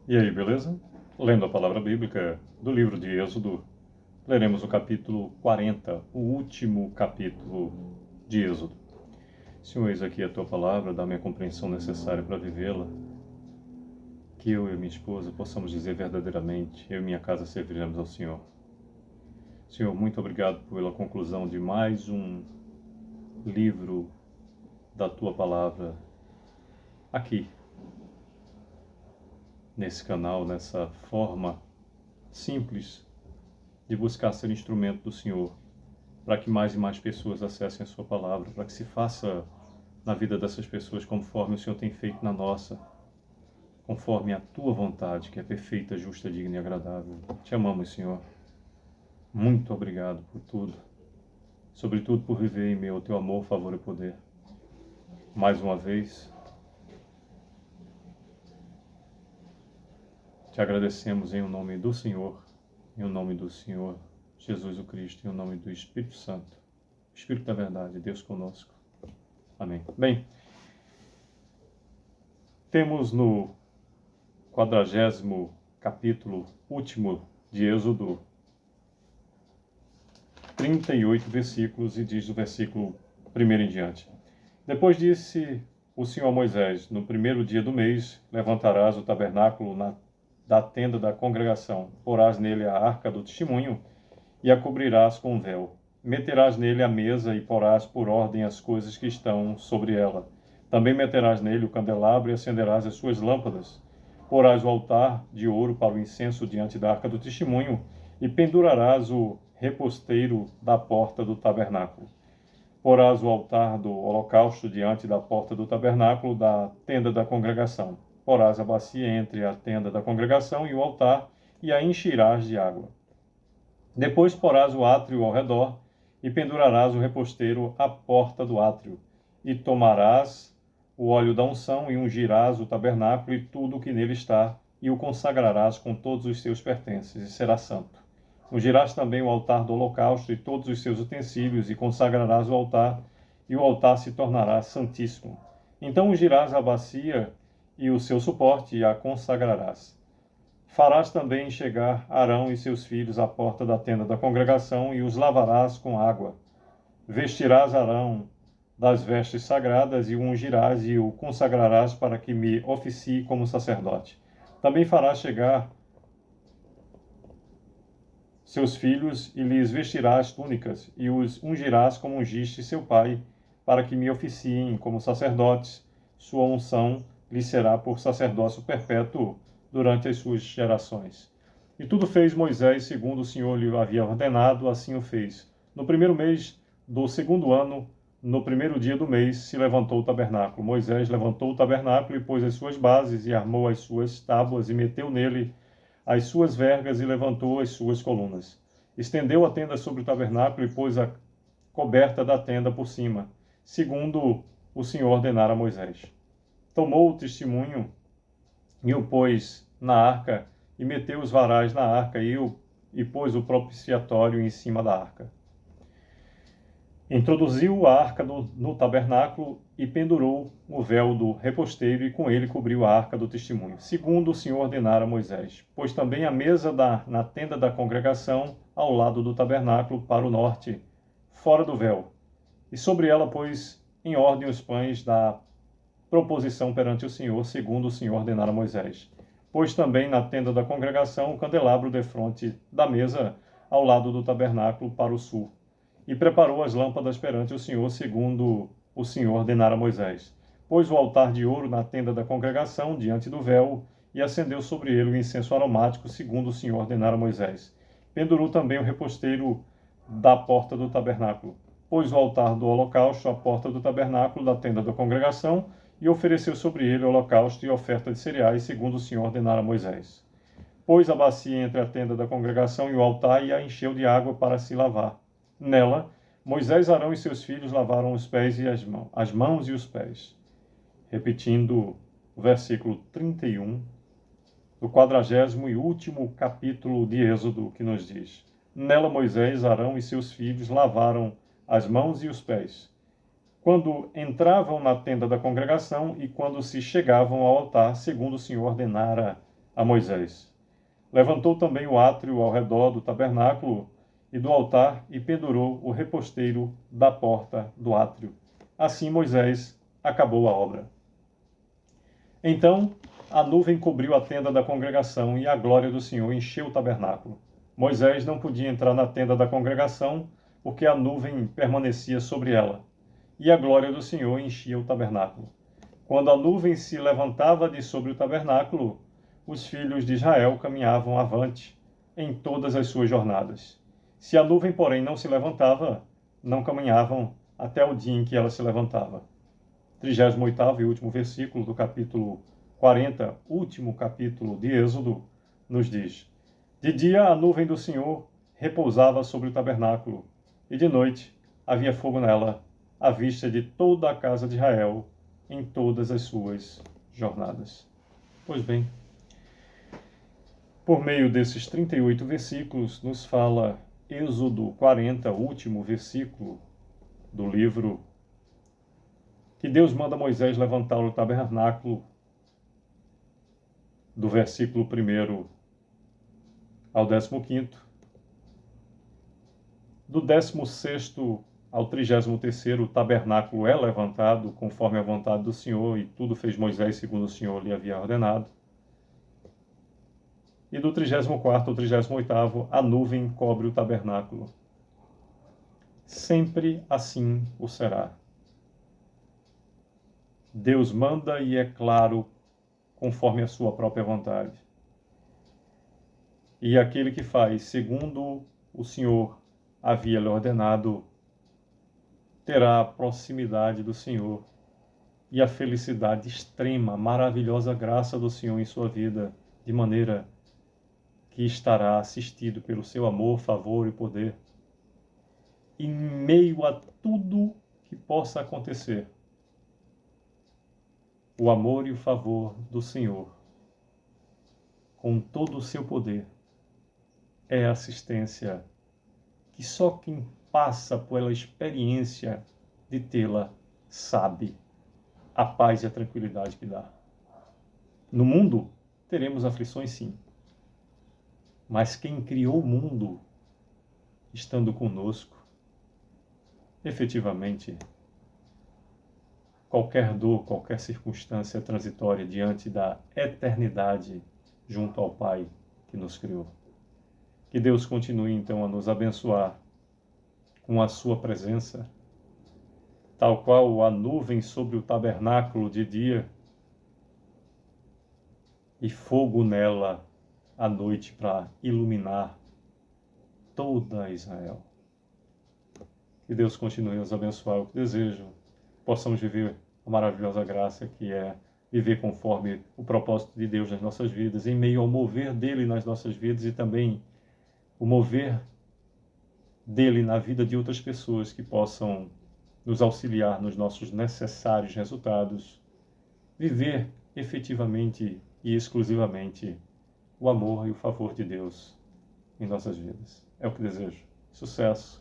E aí, beleza? Lendo a palavra bíblica do livro de Êxodo, leremos o capítulo 40, o último capítulo de Êxodo. Senhor, eis aqui a tua palavra, dá-me a compreensão necessária para vivê-la, que eu e minha esposa possamos dizer verdadeiramente, eu e minha casa serviremos ao Senhor. Senhor, muito obrigado pela conclusão de mais um livro da tua palavra aqui, nesse canal, nessa forma simples de buscar ser instrumento do Senhor, para que mais e mais pessoas acessem a sua palavra, para que se faça na vida dessas pessoas conforme o Senhor tem feito na nossa, conforme a tua vontade, que é perfeita, justa, digna e agradável. Te amamos, Senhor. Muito obrigado por tudo, sobretudo por viver em meio ao teu amor, favor e poder. Mais uma vez, te agradecemos em nome do Senhor, em nome do Senhor Jesus o Cristo, em nome do Espírito Santo, Espírito da verdade, Deus conosco. Amém. Bem, temos no 40º capítulo último de Êxodo 38 versículos e diz do versículo 1 em diante. Depois disse o Senhor a Moisés: no primeiro dia do mês levantarás o tabernáculo da tenda da congregação, porás nele a arca do testemunho e a cobrirás com um véu. Meterás nele a mesa e porás por ordem as coisas que estão sobre ela. Também meterás nele o candelabro e acenderás as suas lâmpadas. Porás o altar de ouro para o incenso diante da arca do testemunho e pendurarás o reposteiro da porta do tabernáculo. Porás o altar do holocausto diante da porta do tabernáculo da tenda da congregação. Porás a bacia entre a tenda da congregação e o altar e a encherás de água. Depois porás o átrio ao redor e pendurarás o reposteiro à porta do átrio. E tomarás o óleo da unção e ungirás o tabernáculo e tudo o que nele está, e o consagrarás com todos os seus pertences, e será santo. Ungirás também o altar do holocausto e todos os seus utensílios, e consagrarás o altar se tornará santíssimo. Então ungirás a bacia e o seu suporte, e a consagrarás. Farás também chegar Arão e seus filhos à porta da tenda da congregação, e os lavarás com água. Vestirás Arão das vestes sagradas, e o ungirás e o consagrarás para que me oficie como sacerdote. Também farás chegar seus filhos, e lhes vestirás túnicas, e os ungirás como ungiste seu pai, para que me oficiem como sacerdotes. Sua unção lhe será por sacerdócio perpétuo durante as suas gerações. E tudo fez Moisés segundo o Senhor lhe havia ordenado, assim o fez. No primeiro mês do segundo ano, no primeiro dia do mês, se levantou o tabernáculo. Moisés levantou o tabernáculo e pôs as suas bases, e armou as suas tábuas, e meteu nele as suas vergas, e levantou as suas colunas. Estendeu a tenda sobre o tabernáculo e pôs a coberta da tenda por cima, segundo o Senhor ordenara a Moisés. Tomou o testemunho e o pôs na arca, e meteu os varais na arca, e pôs o propiciatório em cima da arca. Introduziu a arca no tabernáculo e pendurou o véu do reposteiro, e com ele cobriu a arca do testemunho, segundo o Senhor ordenara a Moisés. Pôs também a mesa na tenda da congregação, ao lado do tabernáculo, para o norte, fora do véu. E sobre ela pôs em ordem os pães da proposição perante o Senhor, segundo o Senhor ordenara a Moisés. Pôs também na tenda da congregação o candelabro defronte da mesa, ao lado do tabernáculo, para o sul. E preparou as lâmpadas perante o Senhor, segundo o Senhor ordenara a Moisés. Pôs o altar de ouro na tenda da congregação, diante do véu, e acendeu sobre ele o incenso aromático, segundo o Senhor ordenara a Moisés. Pendurou também o reposteiro da porta do tabernáculo. Pôs o altar do holocausto à porta do tabernáculo da tenda da congregação, e ofereceu sobre ele holocausto e oferta de cereais, segundo o Senhor ordenara a Moisés. Pôs a bacia entre a tenda da congregação e o altar, e a encheu de água para se lavar. Nela, Moisés, Arão e seus filhos lavaram os pés e as mãos e os pés. Repetindo o versículo 31 do 40º e último capítulo de Êxodo, que nos diz: nela Moisés, Arão e seus filhos lavaram as mãos e os pés, quando entravam na tenda da congregação e quando se chegavam ao altar, segundo o Senhor ordenara a Moisés. Levantou também o átrio ao redor do tabernáculo e do altar e pendurou o reposteiro da porta do átrio. Assim Moisés acabou a obra. Então a nuvem cobriu a tenda da congregação e a glória do Senhor encheu o tabernáculo. Moisés não podia entrar na tenda da congregação, porque a nuvem permanecia sobre ela, e a glória do Senhor enchia o tabernáculo. Quando a nuvem se levantava de sobre o tabernáculo, os filhos de Israel caminhavam avante em todas as suas jornadas. Se a nuvem, porém, não se levantava, não caminhavam até o dia em que ela se levantava. 38º e último versículo do capítulo 40, último capítulo de Êxodo, nos diz: De dia a nuvem do Senhor repousava sobre o tabernáculo, e de noite havia fogo nela, à vista de toda a casa de Israel, em todas as suas jornadas. Pois bem, por meio desses 38 versículos, nos fala Êxodo 40, último versículo do livro, que Deus manda Moisés levantar o tabernáculo, do versículo 1 ao 15º, do 16º ao 33º, o tabernáculo é levantado conforme a vontade do Senhor, e tudo fez Moisés segundo o Senhor lhe havia ordenado. E do 34º ao 38º, a nuvem cobre o tabernáculo. Sempre assim o será. Deus manda e é claro, conforme a sua própria vontade. E aquele que faz segundo o Senhor havia lhe ordenado, terá a proximidade do Senhor e a felicidade extrema, a maravilhosa graça do Senhor em sua vida, de maneira que estará assistido pelo seu amor, favor e poder. Em meio a tudo que possa acontecer, o amor e o favor do Senhor, com todo o seu poder, é assistência que só quem passa pela experiência de tê-la sabe a paz e a tranquilidade que dá. No mundo, teremos aflições sim, mas quem criou o mundo, estando conosco, efetivamente, qualquer dor, qualquer circunstância transitória diante da eternidade junto ao Pai que nos criou. Que Deus continue então a nos abençoar com a sua presença, tal qual a nuvem sobre o tabernáculo de dia e fogo nela à noite para iluminar toda Israel. Que Deus continue a nos abençoar. Eu desejo possamos viver a maravilhosa graça que é viver conforme o propósito de Deus nas nossas vidas, em meio ao mover dele nas nossas vidas e também o mover dele na vida de outras pessoas que possam nos auxiliar nos nossos necessários resultados, viver efetivamente e exclusivamente o amor e o favor de Deus em nossas vidas. É o que desejo. Sucesso!